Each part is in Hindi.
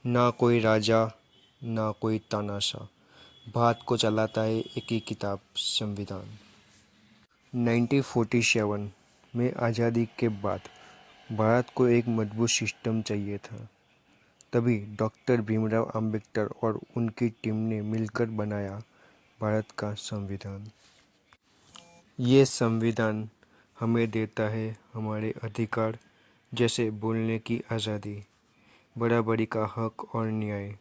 ना कोई राजा ना कोई तानाशाह, भारत को चलाता है एक ही किताब, संविधान। 1947 में आज़ादी के बाद भारत को एक मजबूत सिस्टम चाहिए था। तभी डॉक्टर भीमराव अंबेडकर और उनकी टीम ने मिलकर बनाया भारत का संविधान। ये संविधान हमें देता है हमारे अधिकार, जैसे बोलने की आज़ादी, बराबरी का हक और न्याय,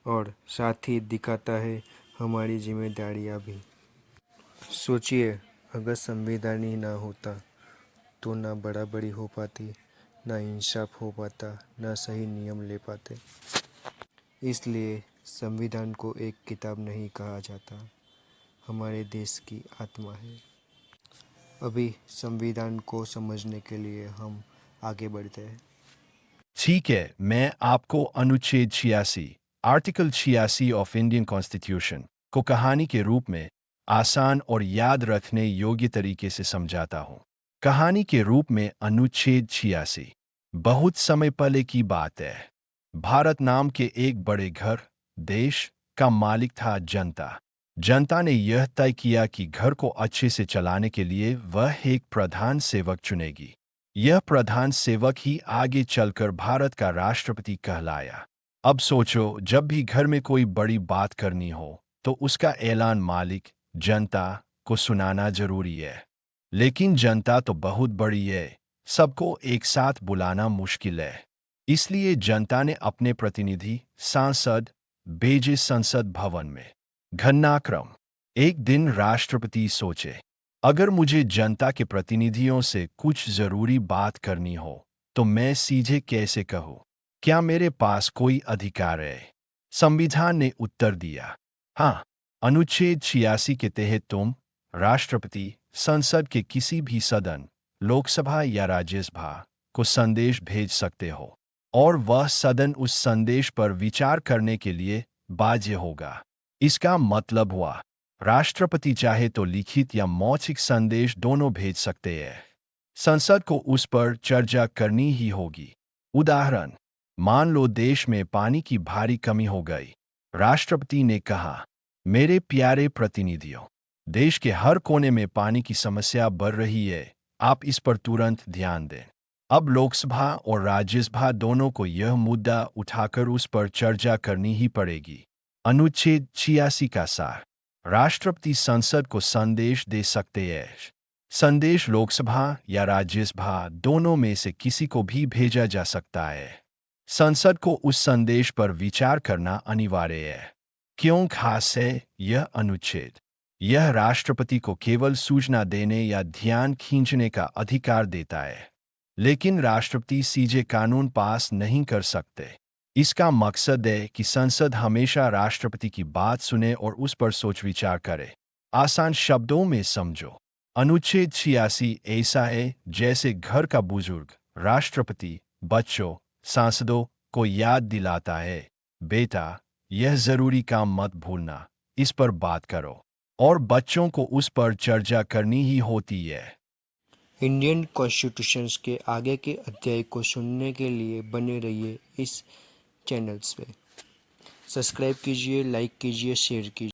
और साथ ही दिखाता है हमारी जिम्मेदारियां भी। सोचिए, अगर संविधान ही ना होता तो ना बराबरी हो पाती, ना इंसाफ हो पाता, ना सही नियम ले पाते। इसलिए संविधान को एक किताब नहीं कहा जाता, हमारे देश की आत्मा है। अभी संविधान को समझने के लिए हम आगे बढ़ते हैं। ठीक है, मैं आपको अनुच्छेद 86 आर्टिकल 86 ऑफ इंडियन कॉन्स्टिट्यूशन को कहानी के रूप में आसान और याद रखने योग्य तरीके से समझाता हूँ। कहानी के रूप में अनुच्छेद 86 बहुत समय पहले की बात है। भारत नाम के एक बड़े घर देश का मालिक था जनता। जनता ने यह तय किया कि घर को अच्छे से चलाने के लिए वह एक प्रधान सेवक चुनेगी। यह प्रधान सेवक ही आगे चलकर भारत का राष्ट्रपति कहलाया। अब सोचो, जब भी घर में कोई बड़ी बात करनी हो तो उसका ऐलान मालिक जनता को सुनाना जरूरी है। लेकिन जनता तो बहुत बड़ी है, सबको एक साथ बुलाना मुश्किल है। इसलिए जनता ने अपने प्रतिनिधि सांसद भेजे संसद भवन में। घटनाक्रम: एक दिन राष्ट्रपति सोचे, अगर मुझे जनता के प्रतिनिधियों से कुछ जरूरी बात करनी हो तो मैं सीधे कैसे कहूं? क्या मेरे पास कोई अधिकार है? संविधान ने उत्तर दिया, हाँ। अनुच्छेद 86 के तहत तुम राष्ट्रपति संसद के किसी भी सदन, लोकसभा या राज्यसभा को संदेश भेज सकते हो और वह सदन उस संदेश पर विचार करने के लिए बाध्य होगा। इसका मतलब हुआ, राष्ट्रपति चाहे तो लिखित या मौखिक संदेश दोनों भेज सकते हैं। संसद को उस पर चर्चा करनी ही होगी। उदाहरण: मान लो देश में पानी की भारी कमी हो गई। राष्ट्रपति ने कहा, मेरे प्यारे प्रतिनिधियों, देश के हर कोने में पानी की समस्या बढ़ रही है, आप इस पर तुरंत ध्यान दें। अब लोकसभा और राज्यसभा दोनों को यह मुद्दा उठाकर उस पर चर्चा करनी ही पड़ेगी। अनुच्छेद 86 का सार: राष्ट्रपति संसद को संदेश दे सकते हैं। संदेश लोकसभा या राज्यसभा दोनों में से किसी को भी भेजा जा सकता है। संसद को उस संदेश पर विचार करना अनिवार्य है। क्यों खास है यह अनुच्छेद? यह राष्ट्रपति को केवल सूचना देने या ध्यान खींचने का अधिकार देता है, लेकिन राष्ट्रपति सीधे कानून पास नहीं कर सकते। इसका मकसद है कि संसद हमेशा राष्ट्रपति की बात सुने और उस पर सोच विचार करे। आसान शब्दों में समझो, अनुच्छेद 86 ऐसा है जैसे घर का बुजुर्ग राष्ट्रपति बच्चों, सांसदों को याद दिलाता है, बेटा, यह जरूरी काम मत भूलना, इस पर बात करो, और बच्चों को उस पर चर्चा करनी ही होती है। इंडियन कॉन्स्टिट्यूशन के आगे के अध्याय को सुनने के लिए बने रहिए इस चैनल्स पे। सब्सक्राइब कीजिए, लाइक कीजिए, शेयर कीजिए।